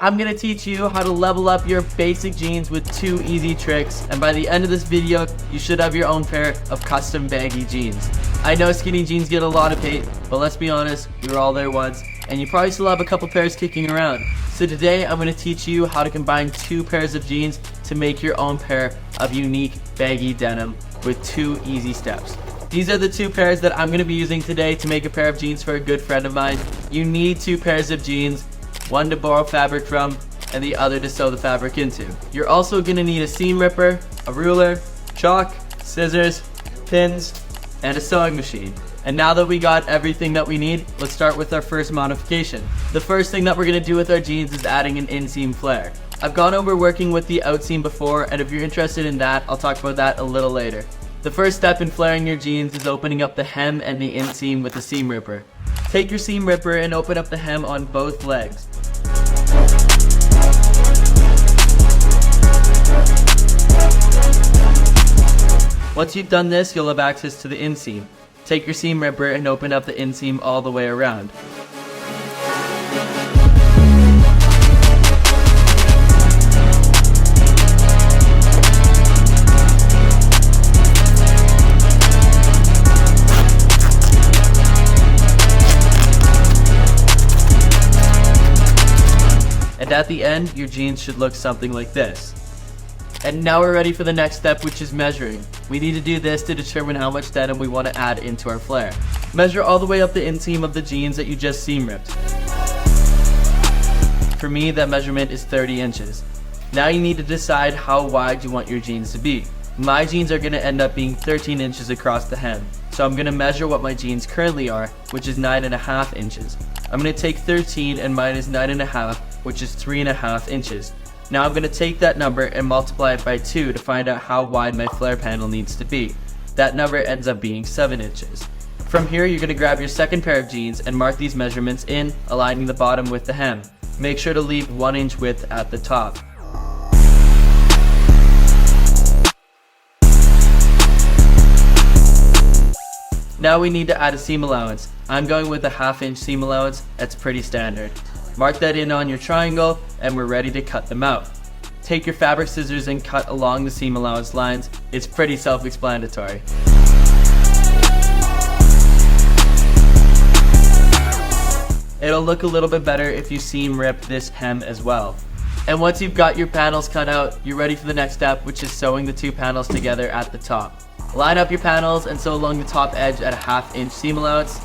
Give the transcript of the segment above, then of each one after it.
I'm gonna teach you how to level up your basic jeans with 2 easy tricks, and by the end of this video, you should have your own pair of custom baggy jeans. I know skinny jeans get a lot of hate, but let's be honest, we were all there once, and you probably still have a couple pairs kicking around. So today, I'm gonna teach you how to combine 2 pairs of jeans to make your own pair of unique baggy denim with 2 easy steps. These are the 2 pairs that I'm going to be using today to make a pair of jeans for a good friend of mine. You need 2 pairs of jeans, one to borrow fabric from and the other to sew the fabric into. You're also going to need a seam ripper, a ruler, chalk, scissors, pins, and a sewing machine. And now that we got everything that we need, let's start with our first modification. The first thing that we're going to do with our jeans is adding an inseam flare. I've gone over working with the outseam before, and if you're interested in that, I'll talk about that a little later. The first step in flaring your jeans is opening up the hem and the inseam with the seam ripper. Take your seam ripper and open up the hem on both legs. Once you've done this, you'll have access to the inseam. Take your seam ripper and open up the inseam all the way around. And at the end, your jeans should look something like this. And now we're ready for the next step, which is measuring. We need to do this to determine how much denim we want to add into our flare. Measure all the way up the inseam of the jeans that you just seam ripped. For me, that measurement is 30 inches. Now you need to decide how wide you want your jeans to be. My jeans are going to end up being 13 inches across the hem. So I'm going to measure what my jeans currently are, which is 9.5 inches. I'm going to take 13 and minus 9.5, which is 3.5 inches. Now I'm going to take that number and multiply it by 2 to find out how wide my flare panel needs to be. That number ends up being 7 inches. From here, you're going to grab your second pair of jeans and mark these measurements in, aligning the bottom with the hem. Make sure to leave 1 inch width at the top. Now we need to add a seam allowance. I'm going with a 1/2 inch seam allowance. That's pretty standard. Mark that in on your triangle and we're ready to cut them out. Take your fabric scissors and cut along the seam allowance lines. It's pretty self-explanatory. It'll look a little bit better if you seam rip this hem as well. And once you've got your panels cut out, you're ready for the next step, which is sewing the 2 panels together at the top. Line up your panels and sew along the top edge at a 1/2 inch seam allowance.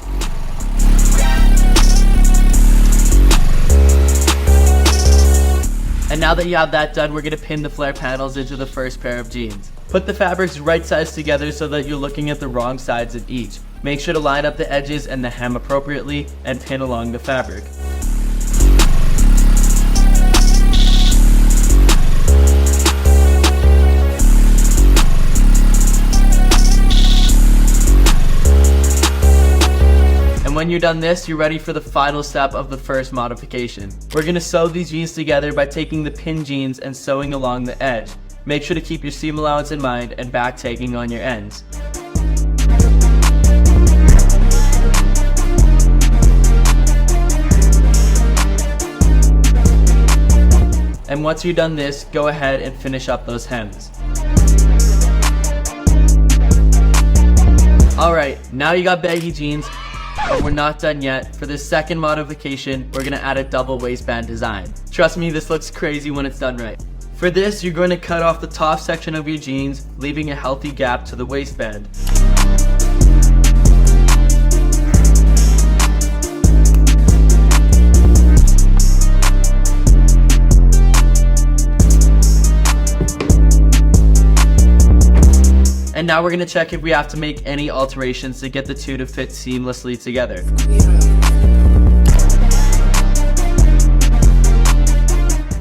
And now that you have that done, we're going to pin the flare panels into the first pair of jeans. Put the fabrics right sides together so that you're looking at the wrong sides of each. Make sure to line up the edges and the hem appropriately and pin along the fabric. When you're done this, you're ready for the final step of the first modification. We're going to sew these jeans together by taking the pinned jeans and sewing along the edge. Make sure to keep your seam allowance in mind and back taking on your ends. And once you've done this, go ahead and finish up those hems. Alright, now you got baggy jeans. But we're not done yet. For this second modification, we're going to add a double waistband design. Trust me, this looks crazy when it's done right. For this, you're going to cut off the top section of your jeans, leaving a healthy gap to the waistband. And now we're going to check if we have to make any alterations to get the 2 to fit seamlessly together.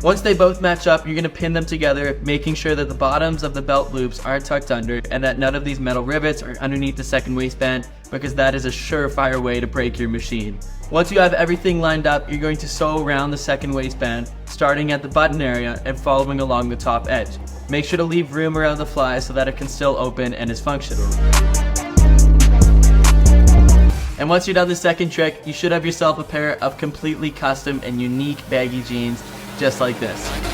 Once they both match up, you're going to pin them together, making sure that the bottoms of the belt loops aren't tucked under and that none of these metal rivets are underneath the second waistband, because that is a surefire way to break your machine. Once you have everything lined up, you're going to sew around the second waistband, starting at the button area and following along the top edge. Make sure to leave room around the fly so that it can still open and is functional. And once you're done the second trick, you should have yourself a pair of completely custom and unique baggy jeans just like this.